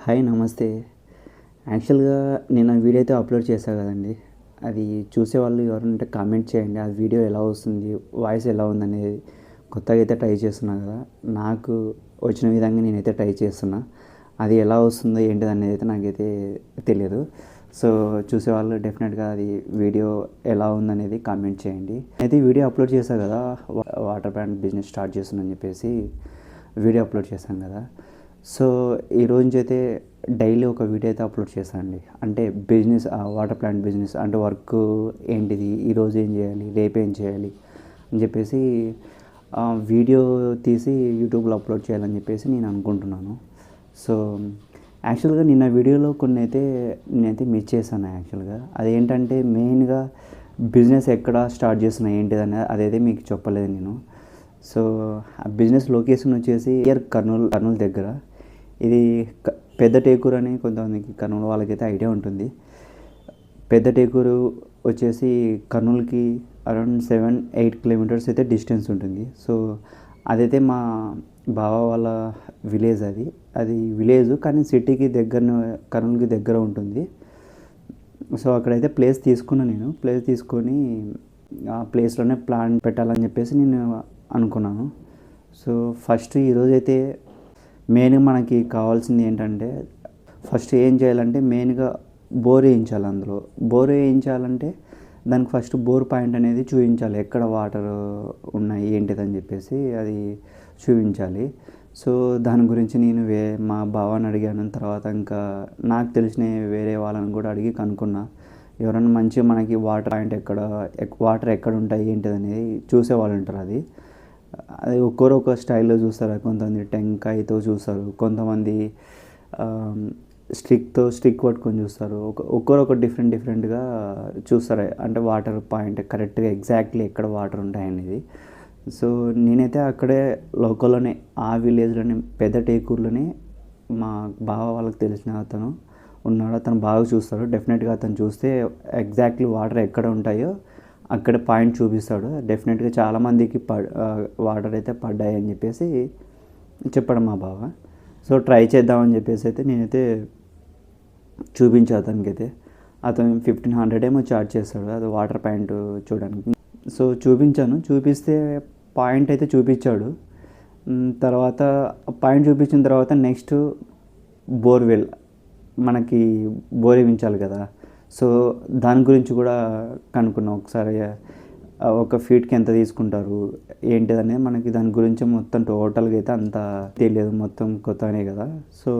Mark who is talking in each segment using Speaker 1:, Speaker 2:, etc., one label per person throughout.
Speaker 1: Hi నమస్తే. యాక్చువల్‌గా నేను ఆ వీడియో అయితే అప్లోడ్ చేశా కదండీ! అది చూసేవాళ్ళు ఎవరైనా ఉంటే కామెంట్ చేయండి. ఆ వీడియో ఎలా వస్తుంది? వాయిస్ ఎలా ఉందనేది. కొత్తగా అయితే ట్రై చేస్తున్నా కదా! నాకు వచ్చిన విధంగా నేనైతే ట్రై చేస్తున్నా. అది ఎలా వస్తుందో ఏంటిదనేది అయితే నాకైతే తెలియదు. సో, చూసేవాళ్ళు డెఫినెట్‌గా అది వీడియో ఎలా ఉందనేది కామెంట్ చేయండి. అయితే ఈ వీడియో అప్లోడ్ చేశా కదా! వాటర్ ప్లాంట్ బిజినెస్ స్టార్ట్ చేస్తున్నా అని చెప్పేసి వీడియో అప్లోడ్ చేశాను కదా! సో, ఈరోజు నుంచి అయితే డైలీ ఒక వీడియో అయితే అప్లోడ్ చేశాను అండి. అంటే బిజినెస్ వాటర్ ప్లాంట్ బిజినెస్ అంటే వర్క్ ఏంటిది? ఈరోజు ఏం చేయాలి? రేపు ఏం చేయాలి? అని చెప్పేసి వీడియో తీసి యూట్యూబ్‌లో అప్లోడ్ చేయాలని చెప్పేసి నేను అనుకుంటున్నాను. సో, యాక్చువల్‌గా నిన్న వీడియోలో నేనైతే మిస్ చేశాను యాక్చువల్‌గా. అదేంటంటే మెయిన్‌గా బిజినెస్ ఎక్కడ స్టార్ట్ చేస్తున్నా ఏంటిదని అదైతే మీకు చెప్పలేదు నేను. సో, ఆ బిజినెస్ లొకేషన్ వచ్చేసి కర్నూలు దగ్గర. ఇది పెద్ద టేకూరు అని కొంతమందికి కర్నూలు వాళ్ళకైతే ఐడియా ఉంటుంది. పెద్ద టేకూరు వచ్చేసి కర్నూలుకి అరౌండ్ 7-8 కిలోమీటర్స్ అయితే డిస్టెన్స్ ఉంటుంది. సో, అదైతే మా బావ వాళ్ళ విలేజ్ అది. అది విలేజ్ కానీ సిటీకి దగ్గరనే కర్నూలుకి దగ్గర ఉంటుంది. సో, అక్కడైతే ప్లేస్ తీసుకున్నా నేను. ప్లేస్ తీసుకొని ఆ ప్లేస్‌లోనే ప్లాంట్ పెట్టాలని చెప్పేసి నేను అనుకున్నాను. సో, ఫస్ట్ ఈరోజైతే మెయిన్‌గా మనకి కావాల్సింది ఏంటంటే, ఫస్ట్ ఏం చేయాలంటే మెయిన్‌గా బోర్ ఏయించాలి అందులో. బోర్ ఏయించాలంటే దానికి ఫస్ట్ బోర్ పాయింట్ అనేది చూయించాలి. ఎక్కడ వాటర్ ఉన్నాయి ఏంటిదని చెప్పేసి అది చూపించాలి. సో, దాని గురించి నేను మా బావని అడిగాను. తర్వాత ఇంకా నాకు తెలిసిన వేరే వాళ్ళని కూడా అడిగి కనుక్కున్నా. ఎవరైనా మంచిగా మనకి వాటర్ పాయింట్ వాటర్ ఎక్కడ ఉంటాయి ఏంటిదనేది చూసేవాళ్ళు ఉంటారు అది. అది ఒక్కొక్కరు ఒక స్టైల్‌లో చూస్తారు. కొంతమంది టెంకాయతో చూస్తారు. కొంతమంది స్టిక్ పట్టుకొని చూస్తారు. ఒక్కొక్కరు ఒక డిఫరెంట్‌గా చూస్తారు. అంటే వాటర్ పాయింట్ కరెక్ట్‌గా ఎగ్జాక్ట్‌లీ ఎక్కడ వాటర్ ఉంటాయనేది. సో, నేనైతే అక్కడే లోకల్‌లోనే ఆ విలేజ్‌లోనే పెద్ద టేకూరులోనే మా బావ వాళ్ళకి తెలిసిన అతను ఉన్నాడు. అతను బాగా చూస్తాడు. డెఫినెట్‌గా అతను చూస్తే ఎగ్జాక్ట్‌లీ వాటర్ ఎక్కడ ఉంటాయో అక్కడ పాయింట్ చూపిస్తాడు. డెఫినెట్‌గా చాలామందికి వాటర్ అయితే పడ్డాయని చెప్పేసి చెప్పాడు మా బావ. సో, ట్రై చేద్దామని చెప్పేసి అయితే నేనైతే చూపించా అతనికైతే. అతను 1500 ఏమో చార్జ్ చేస్తాడు అది వాటర్ పాయింట్ చూడడానికి. సో, చూపించాను. చూపిస్తే పాయింట్ అయితే చూపించాడు. తర్వాత పాయింట్ చూపించిన తర్వాత నెక్స్ట్ బోర్‌వెల్ మనకి బోర్ ఏయించాలి కదా! సో, దాని గురించి కూడా కనుక్కున్నాం ఒకసారి. ఒక ఫీట్‌కి ఎంత తీసుకుంటారు? ఏంటిదనేది మనకి దాని గురించి మొత్తం టోటల్‌గా అయితే అంత తెలియదు. మొత్తం కొత్తనే కదా! సో,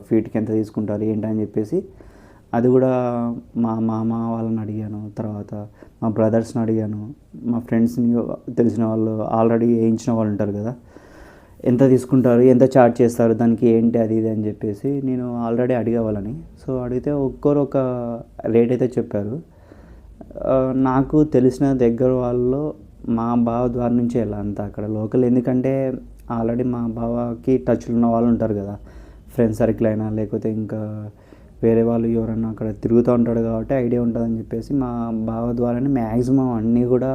Speaker 1: ఫీట్‌కి ఎంత తీసుకుంటారు ఏంటని చెప్పేసి అది కూడా మా మామ వాళ్ళని అడిగాను. తర్వాత మా బ్రదర్స్‌ని అడిగాను. మా ఫ్రెండ్స్‌ని తెలిసిన వాళ్ళు ఆల్రెడీ ఏయించిన వాళ్ళు ఉంటారు కదా! ఎంత తీసుకుంటారు? ఎంత ఛార్జ్ చేస్తారు? దానికి ఏంటి అది ఇది అని చెప్పేసి నేను ఆల్రెడీ అడిగా వాళ్ళని. సో, అడిగితే ఒక్కొక్కరు ఒక రేట్ అయితే చెప్పారు. నాకు తెలిసిన దగ్గర వాళ్ళలో మా బావ ద్వారా నుంచే అంతా అక్కడ లోకల్. ఎందుకంటే ఆల్రెడీ మా బావకి టచ్‌లో ఉన్న వాళ్ళు ఉంటారు కదా! ఫ్రెండ్స్ సర్కిల్ అయినా లేకపోతే ఇంకా వేరే వాళ్ళు ఎవరన్నా అక్కడ తిరుగుతూ ఉంటాడు కాబట్టి ఐడియా ఉంటుందని చెప్పేసి మా బావ ద్వారానే మ్యాక్సిమం అన్నీ కూడా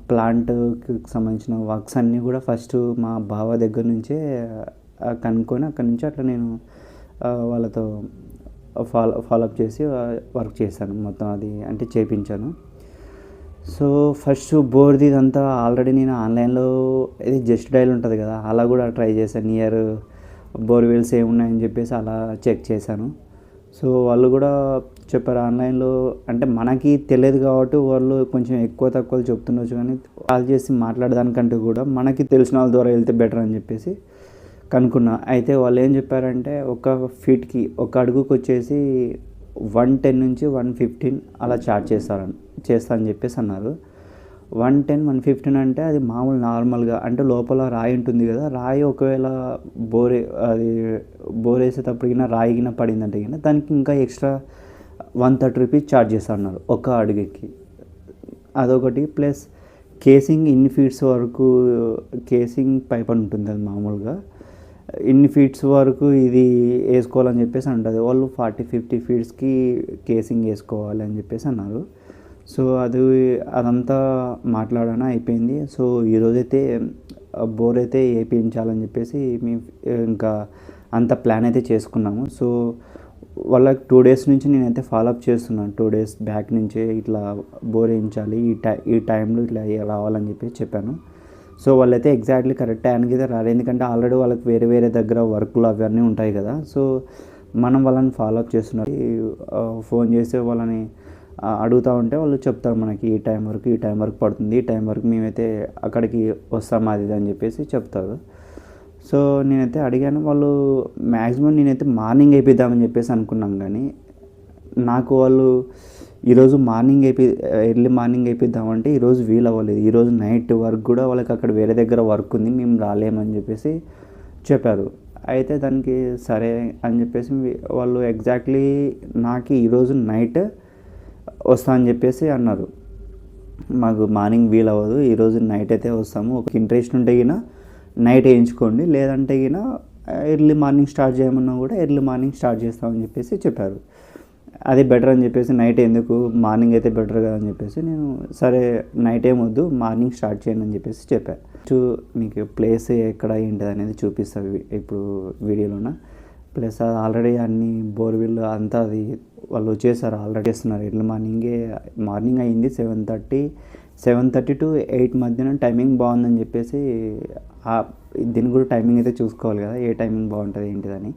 Speaker 1: ప్లాంట్‌కి సంబంధించిన వర్క్స్ అన్నీ కూడా ఫస్ట్ మా బావ దగ్గర నుంచే కనుక్కొని అక్కడి నుంచి అట్లా నేను వాళ్ళతో ఫాలోఅప్ చేసి వర్క్ చేశాను. మొత్తం అది అంటే చేపించాను. సో, ఫస్ట్ బోర్‌ది ఇదంతా ఆల్రెడీ నేను ఆన్‌లైన్‌లో ఇది జస్ట్ డయల్ ఉంటుంది కదా! అలా కూడా ట్రై చేశాను. నియర్ బోర్‌వెల్స్ ఏమున్నాయని చెప్పేసి అలా చెక్ చేశాను. సో, వాళ్ళు కూడా చెప్పారు ఆన్‌లైన్‌లో అంటే మనకి తెలియదు కాబట్టి వాళ్ళు కొంచెం ఎక్కువ తక్కువలు చెప్తుండొచ్చు కానీ కాల్ చేసి మాట్లాడడానికంటే కూడా మనకి తెలిసిన వాళ్ళ ద్వారా వెళ్తే బెటర్ అని చెప్పేసి కనుక్కున్నా. అయితే వాళ్ళు ఏం చెప్పారంటే ఒక ఫీట్‌కి ఒక అడుగుకి వచ్చేసి 110 నుంచి 115 అలా చార్జ్ చేస్తా అని చెప్పేసి అన్నారు. 110, 115 అంటే అది మామూలు నార్మల్‌గా అంటే లోపల రాయి ఉంటుంది కదా! రాయి ఒకవేళ అది బోరేసేటప్పుడు రాయి పడిందంటే దానికి ఇంకా ఎక్స్ట్రా 130 రూపీస్ చార్జ్ చేస్తా అన్నారు ఒక అడుగుకి. అదొకటి ప్లస్ కేసింగ్ ఇన్ని ఫీట్స్ వరకు కేసింగ్ పైప్ అని ఉంటుంది అది మామూలుగా. ఇన్ని ఫీట్స్ వరకు ఇది వేసుకోవాలని చెప్పేసి అంటది. వాళ్ళు 40-50 ఫీట్స్‌కి కేసింగ్ వేసుకోవాలి అని చెప్పేసి అన్నారు. సో, అదంతా మాట్లాడాను అయిపోయింది. సో, ఈరోజైతే బోర్ అయితే ఏపించాలని చెప్పేసి ఇంకా అంత ప్లాన్ అయితే చేసుకున్నాము. సో వాళ్ళకి 2 డేస్ నుంచి నేనైతే ఫాలోఅప్ చేస్తున్నాను. 2 డేస్ బ్యాక్ నుంచే ఇట్లా బోర్ వేయించాలి, ఈ టైంలో ఇట్లా రావాలని చెప్పాను. సో వాళ్ళైతే ఎగ్జాక్ట్లీ కరెక్ట్ టైంకి అయితే రాలేదు. ఎందుకంటే ఆల్రెడీ వాళ్ళకి వేరే వేరే దగ్గర వర్కులు అవన్నీ ఉంటాయి కదా. సో మనం వాళ్ళని ఫాలోఅప్ చేస్తున్నారు. ఫోన్ చేసి వాళ్ళని అడుగుతూ ఉంటే వాళ్ళు చెప్తారు మనకి ఈ టైం వరకు పడుతుంది, ఈ టైం వరకు మేమైతే అక్కడికి వస్తాం అది అని చెప్పేసి చెప్తారు. సో నేనైతే అడిగాను. వాళ్ళు మ్యాక్సిమం నేనైతే మార్నింగ్ వేయిద్దామని చెప్పేసి అనుకున్నాం, కానీ నాకు వాళ్ళు ఈరోజు ఎర్లీ మార్నింగ్ వేయిద్దామంటే ఈరోజు వీలు అవ్వలేదు. ఈరోజు నైట్ వరకు కూడా వాళ్ళకి అక్కడ వేరే దగ్గర వర్క్ ఉంది, మేము రాలేమని చెప్పేసి చెప్పారు. అయితే దానికి సరే అని చెప్పేసి వాళ్ళు ఎగ్జాక్ట్లీ నాకు ఈరోజు నైట్ వస్తా అని చెప్పేసి అన్నారు. మాకు మార్నింగ్ వీలు అవ్వదు, ఈరోజు నైట్ అయితే వస్తాము, ఒక ఇంట్రెస్ట్ ఉంటే గిన నైట్ వేయించుకోండి, లేదంటే గిన ఎర్లీ మార్నింగ్ స్టార్ట్ చేయమన్నా కూడా ఎర్లీ మార్నింగ్ స్టార్ట్ చేస్తామని చెప్పేసి చెప్పారు. అది బెటర్ అని చెప్పేసి, నైట్ ఎందుకు మార్నింగ్ అయితే బెటర్ కదా అని చెప్పేసి నేను సరే నైట్ ఏమొద్దు మార్నింగ్ స్టార్ట్ చేయండి అని చెప్పేసి చెప్పాను. మీకు ప్లేస్ ఎక్కడ ఏంటిది అనేది చూపిస్తాను ఇప్పుడు వీడియోలోన. ప్లస్ అది ఆల్రెడీ అన్ని బోర్వెల్ అంతా అది వాళ్ళు వచ్చేసారు, ఆల్రెడీ చేస్తున్నారు. ఎర్లీ మార్నింగ్ అయింది 7:30 to 8 మధ్యన టైమింగ్ బాగుందని చెప్పేసి దీనికి కూడా టైమింగ్ అయితే చూసుకోవాలి కదా, ఏ టైమింగ్ బాగుంటుంది ఏంటిదని.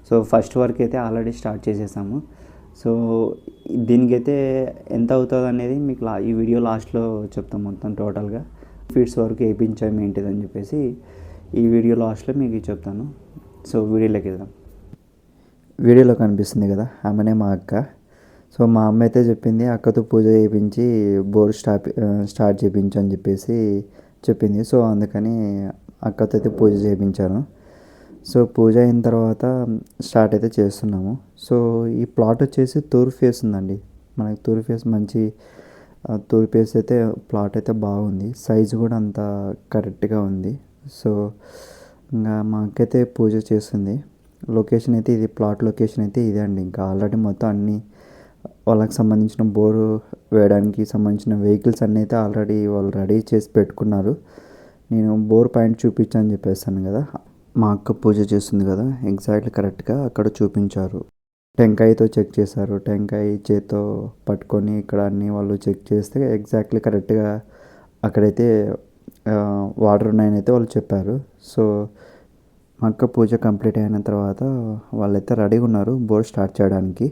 Speaker 1: సో ఫస్ట్ వర్క్ అయితే ఆల్రెడీ స్టార్ట్ చేసేసాము. సో దీనికైతే ఎంత అవుతుంది అనేది మీకు ఈ వీడియో లాస్ట్లో చెప్తాం మొత్తం టోటల్గా ఫీట్స్ వరకు వేయించాము ఏంటిదని చెప్పేసి ఈ వీడియో లాస్ట్లో మీకు చెప్తాను. సో వీడియోలోకి వెళ్దాం. వీడియోలో కనిపిస్తుంది కదా, ఆమెనే మా అక్క. సో మా అమ్మ అయితే చెప్పింది అక్కతో పూజ చేయించి బోర్ స్టార్ట్ చేయించు అని చెప్పేసి చెప్పింది. సో అందుకని అక్కతో అయితే పూజ చేయించాను. సో పూజ అయిన తర్వాత స్టార్ట్ అయితే చేస్తున్నాము. సో ఈ ప్లాట్ వచ్చేసి తూర్పు ఫేస్ ఉందండి, మనకి తూర్పు ఫేస్ మంచి తూర్పు ఫేస్ అయితే ప్లాట్ అయితే బాగుంది, సైజు కూడా అంత కరెక్ట్గా ఉంది. సో ఇంకా మా అక్కైతే పూజ చేస్తుంది. లొకేషన్ అయితే ఇది, ప్లాట్ లొకేషన్ అయితే ఇదే అండి. ఇంకా ఆల్రెడీ మొత్తం అన్నీ వాళ్ళకి సంబంధించిన బోరు వేయడానికి సంబంధించిన వెహికల్స్ అన్నీ అయితే ఆల్రెడీ వాళ్ళు రెడీ చేసి పెట్టుకున్నారు. నేను బోర్ పాయింట్ చూపించాను చెప్పేస్తాను కదా, మా అక్క పూజ చేస్తుంది కదా ఎగ్జాక్ట్లీ కరెక్ట్గా అక్కడ చూపించారు. టెంకాయతో చెక్ చేశారు, టెంకాయ చేత్తో పట్టుకొని ఇక్కడ అన్నీ వాళ్ళు చెక్ చేస్తే ఎగ్జాక్ట్లీ కరెక్ట్గా అక్కడైతే వాటర్ ఉన్నాయని అయితే వాళ్ళు చెప్పారు. సో మా అక్క పూజ కంప్లీట్ అయిన తర్వాత వాళ్ళైతే రెడీగా ఉన్నారు బోర్ స్టార్ట్ చేయడానికి.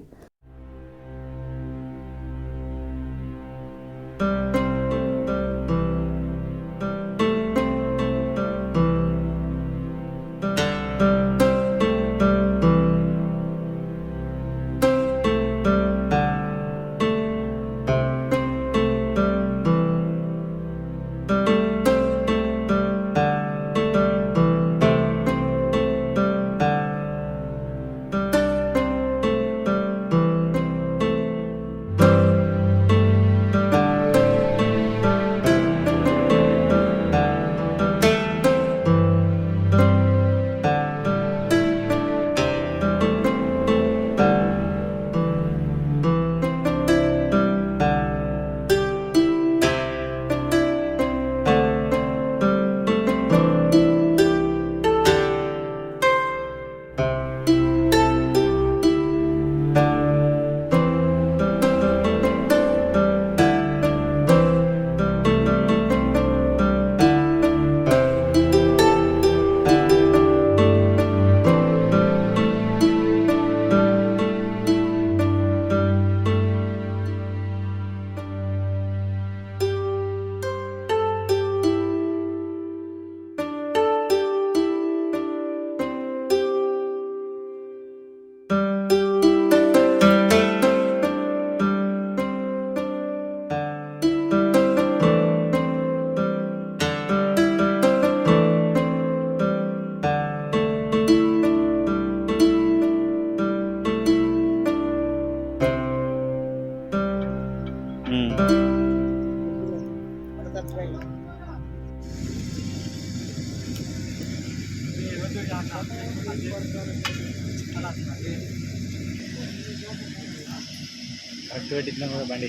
Speaker 2: కరెక్ట్ పెట్టినా కూడా బండి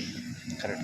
Speaker 2: కరెక్ట్.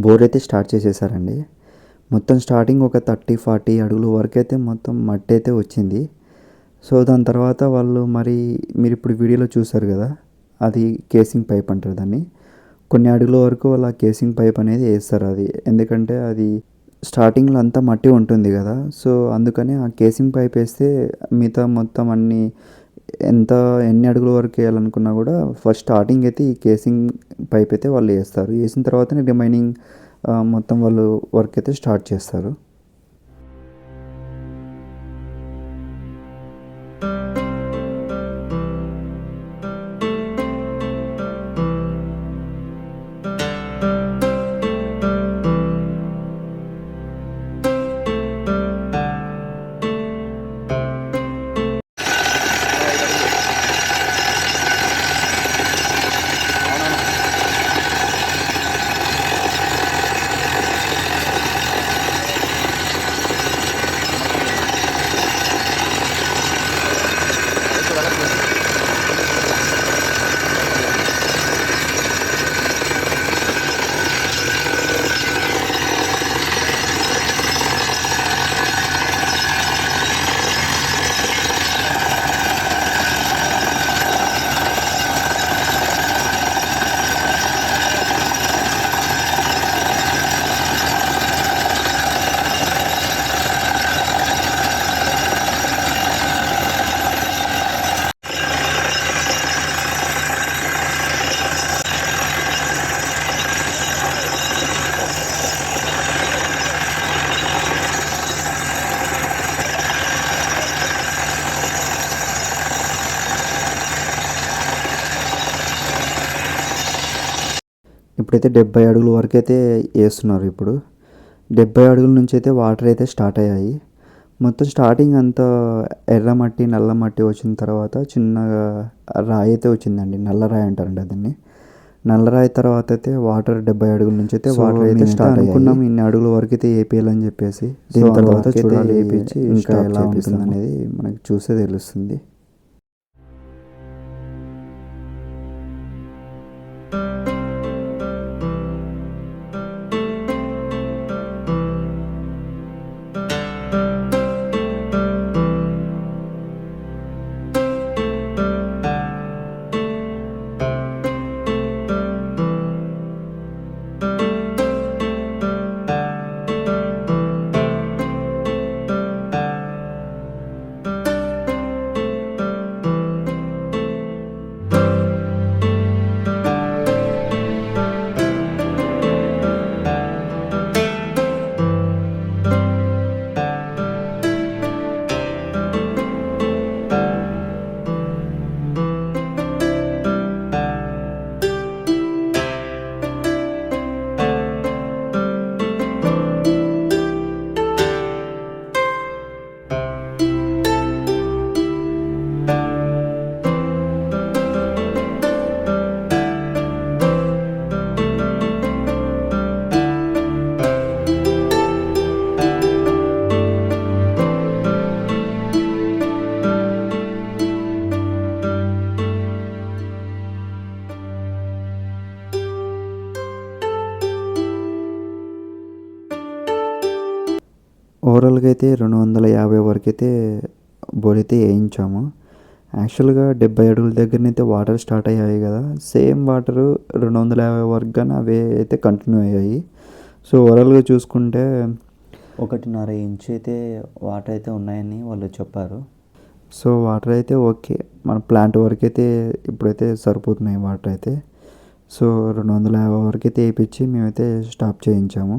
Speaker 1: బోర్ అయితే స్టార్ట్ చేసేసారండి. మొత్తం స్టార్టింగ్ ఒక 30-40 అడుగుల వరకు అయితే మొత్తం మట్టి అయితే వచ్చింది. సో దాని తర్వాత వాళ్ళు మరి మీరు ఇప్పుడు వీడియోలో చూసారు కదా, అది కేసింగ్ పైప్ అంటారు దాన్ని. కొన్ని అడుగుల వరకు అలా కేసింగ్ పైప్ అనేది వేస్తారు. అది ఎందుకంటే అది స్టార్టింగ్లో అంతా మట్టి ఉంటుంది కదా, సో అందుకని ఆ కేసింగ్ పైప్ వేస్తే మిగతా మొత్తం ఎన్ని అడుగుల వరకు వేయాలనుకున్నా కూడా ఫస్ట్ స్టార్టింగ్ అయితే ఈ కేసింగ్ పైప్ అయితే వాళ్ళు వేస్తారు. వేసిన తర్వాతనే రిమైనింగ్ మొత్తం వాళ్ళు వర్క్ అయితే స్టార్ట్ చేస్తారు. ఇప్పుడైతే 70 అడుగుల వరకు అయితే వేస్తున్నారు. ఇప్పుడు 70 అడుగుల నుంచి అయితే వాటర్ అయితే స్టార్ట్ అయ్యాయి. మొత్తం స్టార్టింగ్ అంతా ఎర్రమట్టి నల్ల మట్టి వచ్చిన తర్వాత చిన్నగా రాయి అయితే వచ్చిందండి. నల్ల రాయి అంటారండి దాన్ని. నల్ల రాయి తర్వాత అయితే వాటర్ 70 అడుగుల నుంచి అయితే వాటర్ అయితే స్టార్ట్ అనుకున్నాం. ఇన్ని అడుగుల వరకు అయితే వేపియాలని చెప్పేసి దీని తర్వాత చూడాలి వేపించి ఇంకా ఎలా ఉంటుంది అనేది మనకి చూసే తెలుస్తుంది. ఓవరాల్గా అయితే 250 వరకు అయితే బోర్ అయితే వేయించాము. యాక్చువల్గా 70 అడుగుల దగ్గరనైతే వాటర్ స్టార్ట్ అయ్యాయి కదా, సేమ్ వాటరు 250 వరకు కానీ అవే అయితే కంటిన్యూ అయ్యాయి. సో ఓవరాల్గా చూసుకుంటే 1.5 ఇంచు అయితే వాటర్ అయితే ఉన్నాయని వాళ్ళు చెప్పారు. సో వాటర్ అయితే ఓకే, మన ప్లాంట్ వరకు అయితే ఇప్పుడైతే సరిపోతున్నాయి వాటర్ అయితే. సో 250 వరకు అయితే వేయించి మేమైతే స్టాప్ చేయించాము.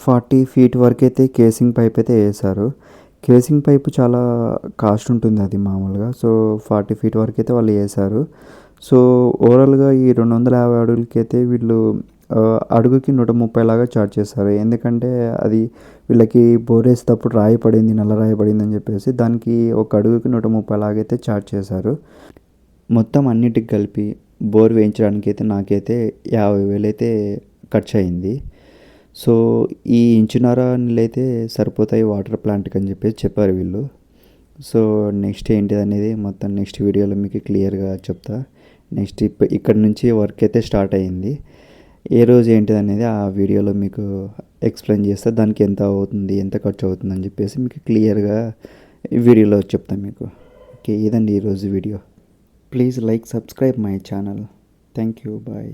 Speaker 1: 40 ఫీట్ వరకు అయితే కేసింగ్ పైప్ అయితే వేసారు. కేసింగ్ పైప్ చాలా కాస్ట్ ఉంటుంది అది మామూలుగా. సో 40 ఫీట్ వరకు అయితే వాళ్ళు వేసారు. సో ఓవరాల్గా ఈ 250 అడుగులకి అయితే వీళ్ళు అడుగుకి 130 లాగా చార్జ్ చేస్తారు. ఎందుకంటే అది వీళ్ళకి బోర్ వేసేటప్పుడు రాయి పడింది, నల్ల రాయి పడింది అని చెప్పేసి దానికి ఒక అడుగుకి 130 లాగైతే చార్జ్ చేశారు. మొత్తం అన్నిటికి కలిపి బోర్ వేయించడానికి అయితే నాకైతే 50,000 అయితే ఖర్చు అయింది. సో ఈ ఇంచున్నర నీళ్ళైతే సరిపోతాయి వాటర్ ప్లాంట్కి అని చెప్పేసి చెప్పారు వీళ్ళు. సో నెక్స్ట్ ఏంటిది అనేది మొత్తం నెక్స్ట్ వీడియోలో మీకు క్లియర్గా చెప్తా. నెక్స్ట్ ఇక్కడ నుంచి వర్క్ అయితే స్టార్ట్ అయ్యింది. ఏ రోజు ఏంటిది అనేది ఆ వీడియోలో మీకు ఎక్స్ప్లెయిన్ చేస్తా. దానికి ఎంత అవుతుంది, ఎంత ఖర్చు అవుతుంది అని చెప్పేసి మీకు క్లియర్గా ఈ వీడియోలో చెప్తాను మీకు. ఓకే, ఇదండి ఈరోజు వీడియో. Please like, subscribe my channel. Thank you, bye.